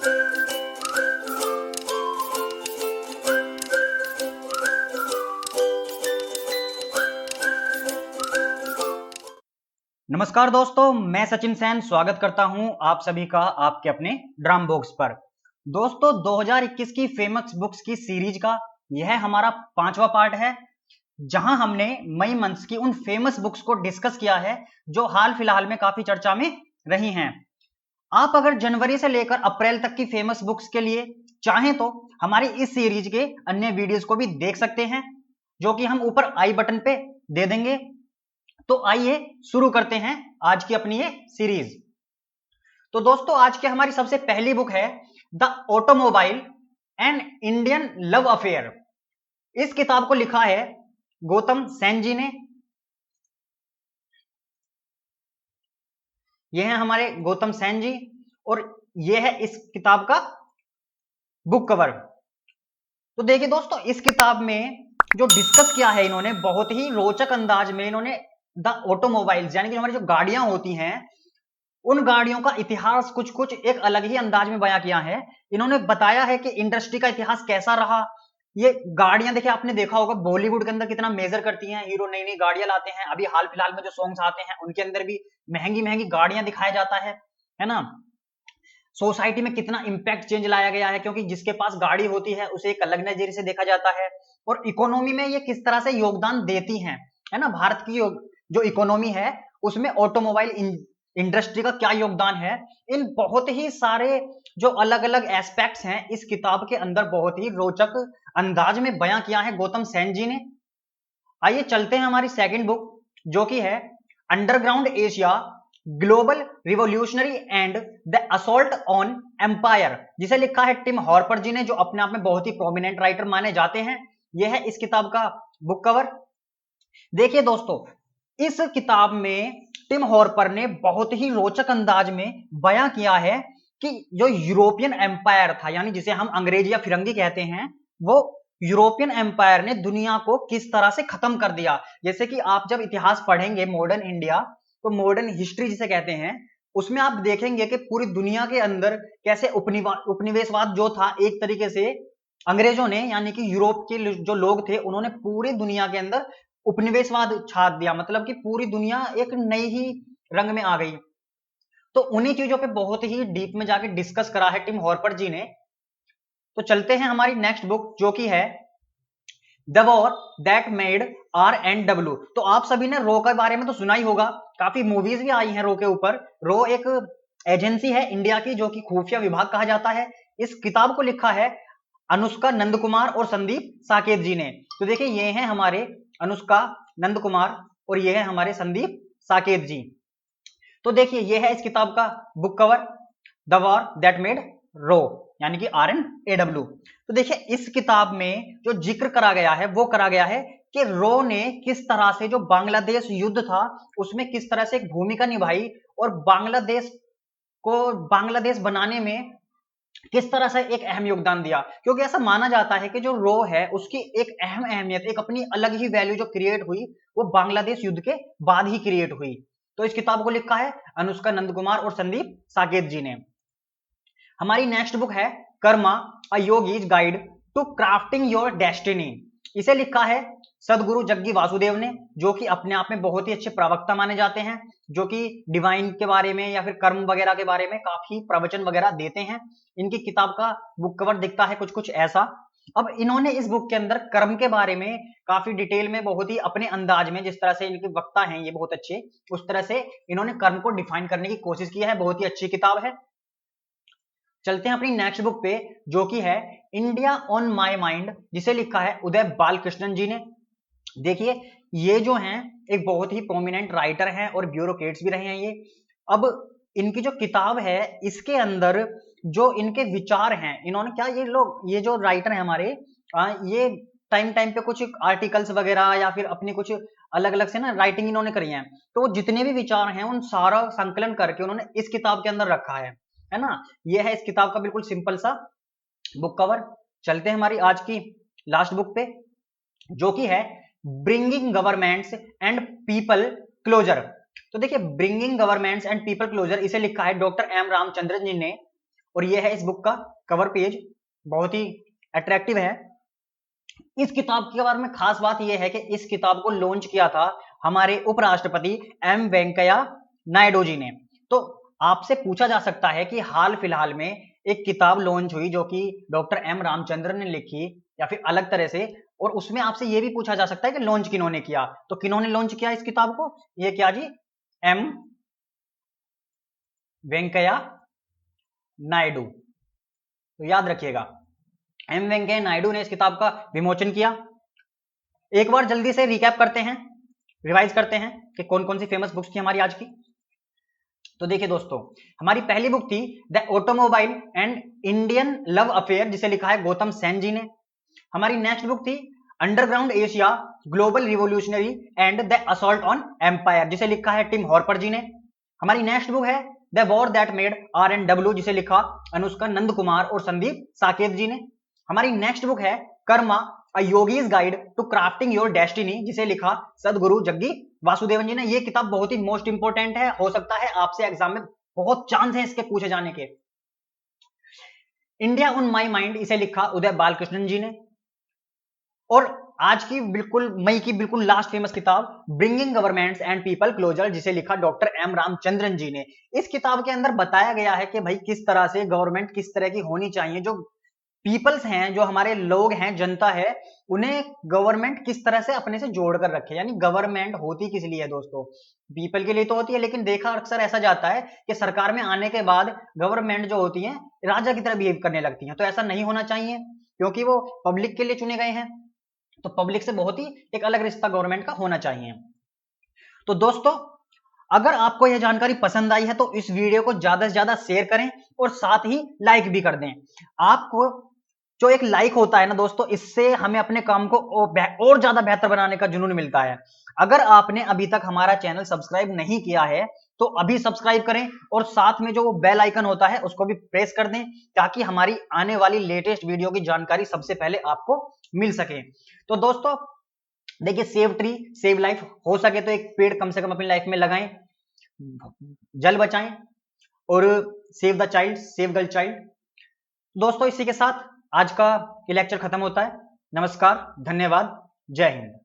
नमस्कार दोस्तों, मैं सचिन सैन स्वागत करता हूं आप सभी का आपके अपने ड्राम बॉक्स पर। दोस्तों 2021 की फेमस बुक्स की सीरीज का यह हमारा 5वां पार्ट है, जहां हमने मई मंथ की उन फेमस बुक्स को डिस्कस किया है जो हाल फिलहाल में काफी चर्चा में रही हैं। आप अगर जनवरी से लेकर अप्रैल तक की फेमस बुक्स के लिए चाहें तो हमारी इस सीरीज के अन्य वीडियोस को भी देख सकते हैं, जो कि हम ऊपर आई बटन पे दे देंगे। तो आइए शुरू करते हैं आज की अपनी ये सीरीज। तो दोस्तों आज की हमारी सबसे पहली बुक है the automobile an Indian love affair. इस किताब को लिखा है गौतम सेन जी ने। यह है हमारे गौतम सेन जी और यह है इस किताब का बुक कवर। तो देखिए दोस्तों, इस किताब में जो डिस्कस किया है इन्होंने बहुत ही रोचक अंदाज में, इन्होंने द ऑटोमोबाइल्स यानी कि हमारी जो गाड़ियां होती हैं उन गाड़ियों का इतिहास कुछ कुछ एक अलग ही अंदाज में बयां किया है। इन्होंने बताया है कि इंडस्ट्री का इतिहास कैसा रहा। ये गाड़ियां देखिए, आपने देखा होगा बॉलीवुड के अंदर कितना मेजर करती हैं, हीरो नई नई गाड़ियां लाते हैं। अभी हाल फिलहाल में जो सॉन्ग्स आते हैं उनके अंदर भी महंगी महंगी गाड़ियां दिखाया जाता है ना। सोसाइटी में कितना इंपैक्ट चेंज लाया गया है, क्योंकि जिसके पास गाड़ी होती है उसे एक अलग नजरिए से देखा जाता है। और इकोनॉमी में ये किस तरह से योगदान देती हैं, है ना। भारत की जो इकोनॉमी है उसमें ऑटोमोबाइल इंडस्ट्री का क्या योगदान है, इन बहुत ही सारे जो अलग अलग एस्पेक्ट्स हैं इस किताब के अंदर बहुत ही रोचक अंदाज में बयां किया है गौतम सेन जी ने। आइए चलते हैं हमारी सेकंड बुक, जो कि है underground Asia global revolutionary and the assault on empire, जिसे लिखा है टिम हॉर्पर जी ने, जो अपने आप में बहुत ही प्रोमिनेंट राइटर माने जाते हैं। यह है इस किताब का बुक कवर। देखिए दोस्तों, इस किताब में टिम हॉर्पर ने बहुत ही रोचक अंदाज में बयां किया है कि जो यूरोपियन एम्पायर था, यानी जिसे हम अंग्रेजी या फिरंगी कहते हैं, वो यूरोपियन एम्पायर ने दुनिया को किस तरह से खत्म कर दिया। जैसे कि आप जब इतिहास पढ़ेंगे मॉडर्न इंडिया, तो मॉडर्न हिस्ट्री जिसे कहते हैं, उसमें आप देखेंगे कि पूरी दुनिया के अंदर कैसे उपनिवेशवाद जो था, एक तरीके से अंग्रेजों ने यानी कि यूरोप के जो लोग थे उन्होंने पूरी दुनिया के अंदर उपनिवेशवाद छाप दिया। मतलब कि पूरी दुनिया एक नई ही रंग में आ गई। तो उन्हीं चीजों पे बहुत ही डीप में जाके डिस्कस करा है टिम हॉर्पर जी ने। तो चलते हैं हमारी नेक्स्ट बुक, जो कि है the war that made RNW। तो आप सभी ने रो के बारे में तो सुना ही होगा, काफी मूवीज भी आई हैं रो के ऊपर। रो एक एजेंसी है इंडिया की जो कि खुफिया विभाग कहा जाता है। इस किताब को लिखा है अनुष्का नंद कुमार और संदीप साकेत जी ने। तो देखिए, ये हैं हमारे अनुष्का नंद कुमार और ये है हमारे संदीप साकेत जी। तो देखिए, ये है इस किताब का book cover, the war that made रो यानी कि RNAW। तो देखिए, इस किताब में जो जिक्र करा गया है वो करा गया है कि रो ने किस तरह से जो बांग्लादेश युद्ध था उसमें किस तरह से एक भूमिका निभाई और बांग्लादेश बनाने में किस तरह से एक अहम योगदान दिया। क्योंकि ऐसा माना जाता है कि जो रो है उसकी एक अहम अहमियत, एक अपनी अलग ही वैल्यू जो क्रिएट हुई वो बांग्लादेश युद्ध के बाद ही क्रिएट हुई। तो इस किताब को लिखा है अनुष्का नंद कुमार और संदीप साकेत जी ने। हमारी नेक्स्ट बुक है Karma a yogi's guide to crafting your destiny. इसे लिखा है सदगुरु जग्गी वासुदेव ने, जो कि अपने आप में बहुत ही अच्छे प्रवक्ता माने जाते हैं, जो कि डिवाइन के बारे में या फिर कर्म वगैरह के बारे में काफी प्रवचन वगैरह देते हैं। इनकी किताब का बुक कवर दिखता है कुछ कुछ ऐसा। अब इन्होंने इस बुक के अंदर कर्म के बारे में काफी डिटेल में, बहुत ही अपने अंदाज में, जिस तरह से इनके वक्ता हैं ये बहुत अच्छे, उस तरह से इन्होंने कर्म को डिफाइन करने की कोशिश की है। बहुत ही अच्छी किताब है। चलते हैं अपनी नेक्स्ट बुक पे, जो कि है इंडिया ऑन माई माइंड, जिसे लिखा है उदय बालकृष्णन जी ने। देखिए, ये जो हैं एक बहुत ही प्रोमिनेंट राइटर हैं और ब्यूरोक्रेट्स भी रहे हैं ये। अब इनकी जो किताब है इसके अंदर जो इनके विचार हैं, इन्होंने क्या, ये जो राइटर हैं हमारे, ये टाइम टाइम पे कुछ आर्टिकल्स वगैरह या फिर अपनी कुछ अलग अलग से ना राइटिंग इन्होंने करी है। तो जितने भी विचार हैं उन सारा संकलन करके उन्होंने इस किताब के अंदर रखा है ना। ये है इस किताब का बिल्कुल सिंपल सा बुक कवर। चलते हैं हमारी आज की लास्ट बुक पे, जो कि है bringing governments and people closer. तो देखिए, bringing governments and people closer, इसे लिखा है डॉक्टर M रामचंद्रन जी ने और ये है इस बुक का कवर पेज, बहुत ही अट्रैक्टिव है। इस किताब के बारे में खास बात यह है कि इस किताब को लॉन्च किया था हमारे उपराष्ट्रपति एम वेंकैया नायडू जी ने। तो आपसे पूछा जा सकता है कि हाल फिलहाल में एक किताब लॉन्च हुई जो कि डॉक्टर एम रामचंद्र ने लिखी या फिर अलग तरह से, और उसमें आपसे यह भी पूछा जा सकता है कि लॉन्च किन्होंने किया। तो किन्होंने लॉन्च किया इस किताब को? ये क्या जी? एम वेंकैया नायडू। तो याद रखिएगा, एम वेंकैया नायडू ने इस किताब का विमोचन किया। एक बार जल्दी से रिकैप करते हैं, रिवाइज करते हैं कि कौन कौन सी फेमस बुक्स थी हमारी आज की। तो देखिए दोस्तों, हमारी पहली बुक थी the automobile and Indian love affair, जिसे लिखा है गौतम सेन जी ने। हमारी नेक्स्ट बुक थी underground Asia global revolutionary and the assault on empire, जिसे लिखा है टिम हॉर्पर जी ने। हमारी नेक्स्ट बुक है the war that made RNW, जिसे लिखा अनुष्का नंद कुमार और संदीप साकेत जी ने। हमारी नेक्स्ट बुक है Karma a yogi's guide to crafting your destiny, जिसे लिखा सदगुरु जग्गी वासुदेवन जी ने। ये किताब बहुत ही मोस्ट इंपोर्टेंट है, हो सकता है आपसे एग्जाम में बहुत चांस है इसके पूछे जाने के। इंडिया ऑन माई माइंड, इसे लिखा उदय बालकृष्णन जी ने। और आज की बिल्कुल मई की बिल्कुल लास्ट फेमस किताब bringing governments and people closer, जिसे लिखा डॉक्टर एम रामचंद्रन जी ने। इस किताब के अंदर बताया गया है कि भाई किस तरह से गवर्नमेंट किस तरह की होनी चाहिए, जो पीपल्स हैं, जो हमारे लोग हैं, जनता है, उन्हें गवर्नमेंट किस तरह से अपने से जोड़ कर रखे। यानी गवर्नमेंट होती किस लिए है दोस्तों? पीपल के लिए तो होती है, लेकिन देखा अक्सर ऐसा जाता है कि सरकार में आने के बाद गवर्नमेंट जो होती है राजा की तरह बिहेव करने लगती है। तो ऐसा नहीं होना चाहिए, क्योंकि वो पब्लिक के लिए चुने गए हैं, तो पब्लिक से बहुत ही एक अलग रिश्ता गवर्नमेंट का होना चाहिए। तो दोस्तों, अगर आपको यह जानकारी पसंद आई है तो इस वीडियो को ज्यादा से ज्यादा शेयर करें और साथ ही लाइक भी कर दें। आपको जो एक लाइक होता है ना दोस्तों, इससे हमें अपने काम को और ज्यादा बेहतर बनाने का जुनून मिलता है। अगर आपने अभी तक हमारा चैनल सब्सक्राइब नहीं किया है तो अभी सब्सक्राइब करें, और साथ में जो वो बेल आइकन होता है उसको भी प्रेस कर दें, ताकि हमारी आने वाली लेटेस्ट वीडियो की जानकारी सबसे पहले आपको मिल सके। तो दोस्तों देखिए, सेव ट्री सेव लाइफ, हो सके तो एक पेड़ कम से कम अपनी लाइफ में लगाएं, जल बचाएं, और save the child save girl child. दोस्तों इसी के साथ आज का ये लेक्चर खत्म होता है। नमस्कार, धन्यवाद, जय हिंद।